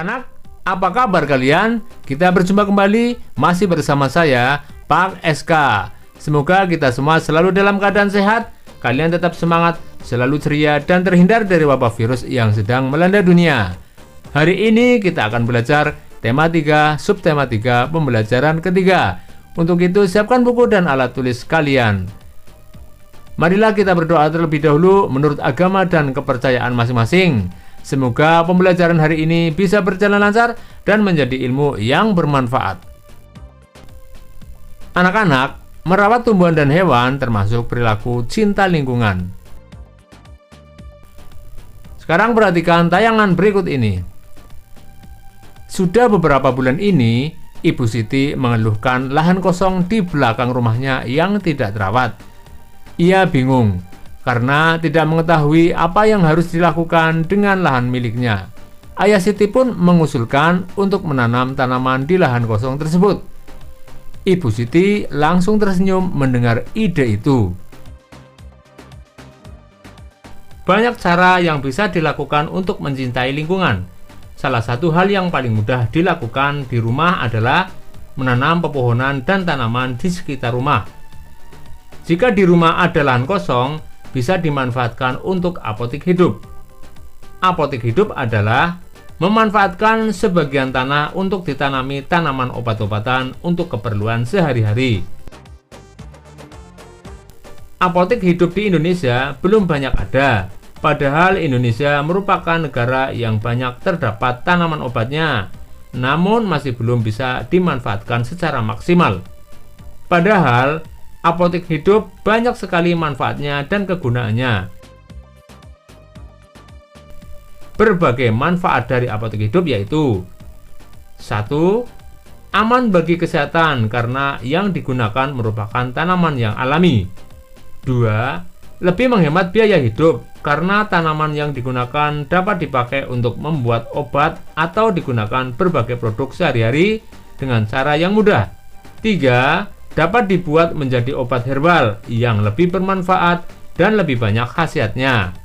Anak-anak, apa kabar kalian? Kita berjumpa kembali, masih bersama saya, Pak SK. Semoga kita semua selalu dalam keadaan sehat, kalian tetap semangat, selalu ceria, dan terhindar dari wabah virus yang sedang melanda dunia. Hari ini kita akan belajar tema 3, subtema 3, pembelajaran ketiga. Untuk itu, siapkan buku dan alat tulis kalian. Marilah kita berdoa terlebih dahulu menurut agama dan kepercayaan masing-masing. Semoga pembelajaran hari ini bisa berjalan lancar dan menjadi ilmu yang bermanfaat. Anak-anak, merawat tumbuhan dan hewan termasuk perilaku cinta lingkungan. Sekarang perhatikan tayangan berikut ini. Sudah beberapa bulan ini, Ibu Siti mengeluhkan lahan kosong di belakang rumahnya yang tidak terawat. Ia bingung karena tidak mengetahui apa yang harus dilakukan dengan lahan miliknya. Ayah Siti pun mengusulkan untuk menanam tanaman di lahan kosong tersebut. Ibu Siti langsung tersenyum mendengar ide itu. Banyak cara yang bisa dilakukan untuk mencintai lingkungan. Salah satu hal yang paling mudah dilakukan di rumah adalah menanam pepohonan dan tanaman di sekitar rumah. Jika di rumah ada lahan kosong, bisa dimanfaatkan untuk apotik hidup. Apotik hidup adalah memanfaatkan sebagian tanah untuk ditanami tanaman obat-obatan untuk keperluan sehari-hari. Apotik hidup di Indonesia belum banyak ada, padahal Indonesia merupakan negara yang banyak terdapat tanaman obatnya, namun masih belum bisa dimanfaatkan secara maksimal. Padahal apotik hidup banyak sekali manfaatnya dan kegunaannya. Berbagai manfaat dari apotik hidup yaitu 1. Aman bagi kesehatan karena yang digunakan merupakan tanaman yang alami. 2. Lebih menghemat biaya hidup karena tanaman yang digunakan dapat dipakai untuk membuat obat atau digunakan berbagai produk sehari-hari dengan cara yang mudah. 3. Dapat dibuat menjadi obat herbal yang lebih bermanfaat dan lebih banyak khasiatnya.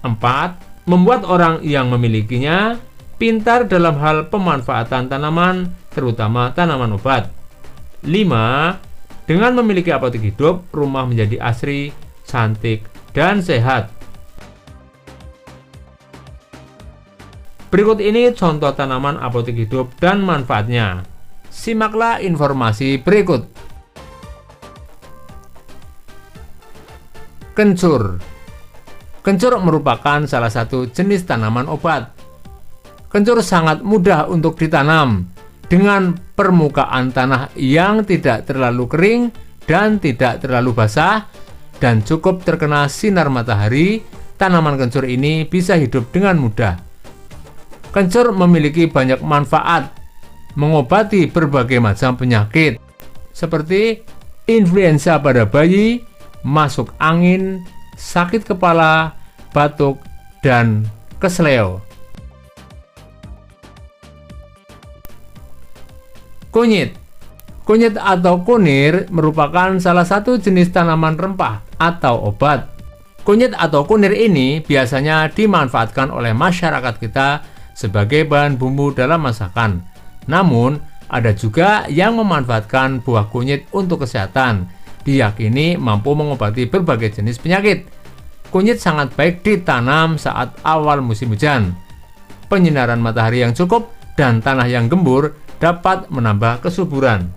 4. Membuat orang yang memilikinya pintar dalam hal pemanfaatan tanaman, terutama tanaman obat. 5. Dengan memiliki apotik hidup, rumah menjadi asri, cantik, dan sehat. Berikut ini contoh tanaman apotik hidup dan manfaatnya. Simaklah informasi berikut. Kencur. Kencur merupakan salah satu jenis tanaman obat. Kencur sangat mudah untuk ditanam dengan permukaan tanah yang tidak terlalu kering dan tidak terlalu basah dan cukup terkena sinar matahari. Tanaman kencur ini bisa hidup dengan mudah. Kencur memiliki banyak manfaat, mengobati berbagai macam penyakit seperti influenza pada bayi, masuk angin, sakit kepala, batuk, dan kesleo. Kunyit. Kunyit atau kunir merupakan salah satu jenis tanaman rempah atau obat. Kunyit atau kunir ini biasanya dimanfaatkan oleh masyarakat kita sebagai bahan bumbu dalam masakan. Namun, ada juga yang memanfaatkan buah kunyit untuk kesehatan. Diyakini mampu mengobati berbagai jenis penyakit. Kunyit sangat baik ditanam saat awal musim hujan. Penyinaran matahari yang cukup dan tanah yang gembur dapat menambah kesuburan.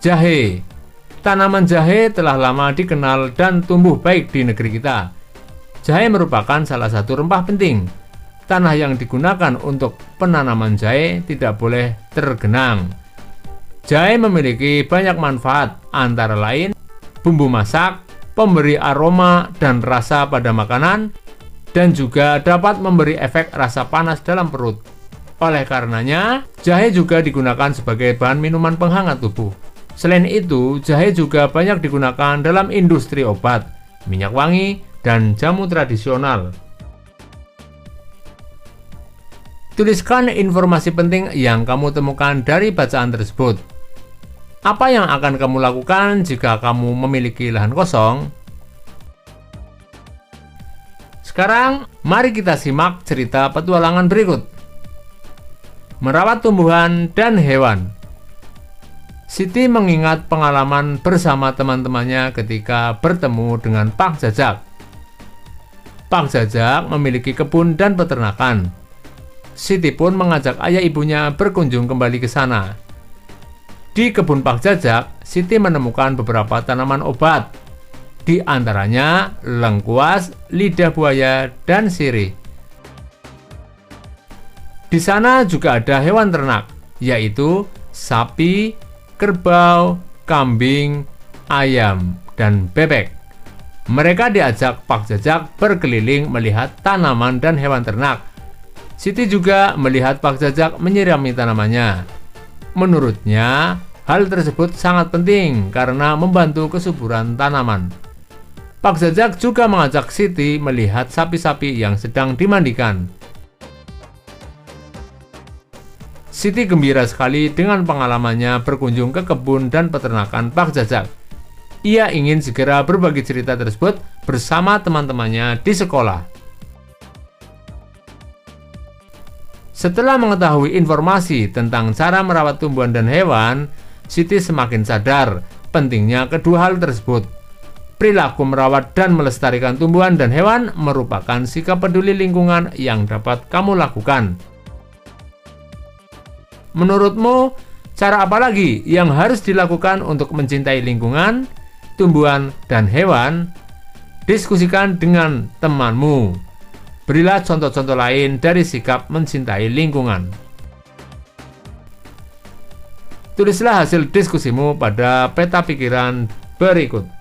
Jahe. Tanaman jahe telah lama dikenal dan tumbuh baik di negeri kita. Jahe merupakan salah satu rempah penting. Tanah yang digunakan untuk penanaman jahe tidak boleh tergenang. Jahe memiliki banyak manfaat, antara lain bumbu masak, pemberi aroma dan rasa pada makanan, dan juga dapat memberi efek rasa panas dalam perut. Oleh karenanya, jahe juga digunakan sebagai bahan minuman penghangat tubuh. Selain itu, jahe juga banyak digunakan dalam industri obat, minyak wangi, dan jamu tradisional. Tuliskan informasi penting yang kamu temukan dari bacaan tersebut. Apa yang akan kamu lakukan jika kamu memiliki lahan kosong? Sekarang, mari kita simak cerita petualangan berikut. Merawat tumbuhan dan hewan. Siti mengingat pengalaman bersama teman-temannya ketika bertemu dengan Pak Jajak. Pak Jajak memiliki kebun dan peternakan. Siti pun mengajak ayah ibunya berkunjung kembali ke sana. Di kebun Pak Jajak, Siti menemukan beberapa tanaman obat, di antaranya lengkuas, lidah buaya, dan sirih. Di sana juga ada hewan ternak, yaitu sapi, kerbau, kambing, ayam, dan bebek. Mereka diajak Pak Jajak berkeliling melihat tanaman dan hewan ternak. Siti juga melihat Pak Jajak menyirami tanamannya. Menurutnya, hal tersebut sangat penting karena membantu kesuburan tanaman. Pak Jajak juga mengajak Siti melihat sapi-sapi yang sedang dimandikan. Siti gembira sekali dengan pengalamannya berkunjung ke kebun dan peternakan Pak Jajak. Ia ingin segera berbagi cerita tersebut bersama teman-temannya di sekolah. Setelah mengetahui informasi tentang cara merawat tumbuhan dan hewan, Siti semakin sadar pentingnya kedua hal tersebut. Perilaku merawat dan melestarikan tumbuhan dan hewan merupakan sikap peduli lingkungan yang dapat kamu lakukan. Menurutmu, cara apa lagi yang harus dilakukan untuk mencintai lingkungan, tumbuhan, dan hewan? Diskusikan dengan temanmu. Berilah contoh-contoh lain dari sikap mencintai lingkungan. Tulislah hasil diskusimu pada peta pikiran berikut.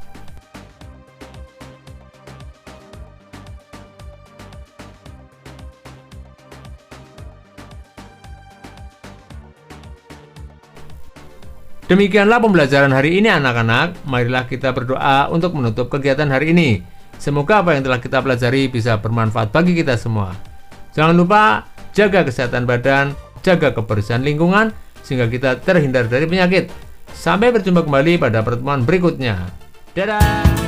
Demikianlah pembelajaran hari ini anak-anak. Marilah kita berdoa untuk menutup kegiatan hari ini. Semoga apa yang telah kita pelajari bisa bermanfaat bagi kita semua. Jangan lupa jaga kesehatan badan, jaga kebersihan lingkungan, sehingga kita terhindar dari penyakit. Sampai berjumpa kembali pada pertemuan berikutnya. Dadah!